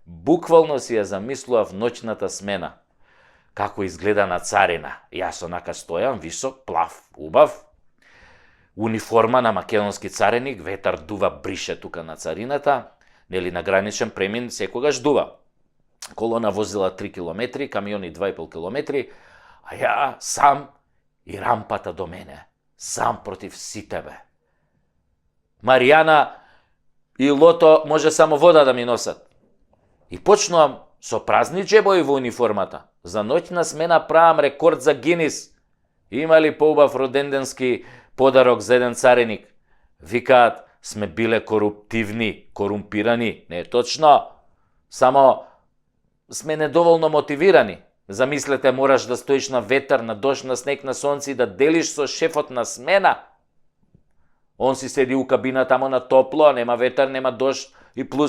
Буквално си ја замислував ноќната смена. Како изгледа на царина. Јас онака стојам, висок, плав, убав. Униформа на македонски цареник, ветар дува, брише тука на царината. Нели на граничен премин секогаш дува. Колона возила 3 километри, камиони 2,5 километри, а ја сам и рампата до мене. Сам против сите бе. Маријана и Лото може само вода да ми носат. И почнувам со празни джебови во униформата. За ноќна смена правам рекорд за Гинис. Има ли поубав роденденски подарок за еден цареник? Викаат, сме биле коруптивни, корумпирани. Не е точно. Само сме недоволно мотивирани. Замислете, мораш да стоиш на ветар, на дожд, на снег, на сонце и да делиш со шефот на смена. Он си седи у кабина тамо на топло, нема ветар, нема дожд и плюс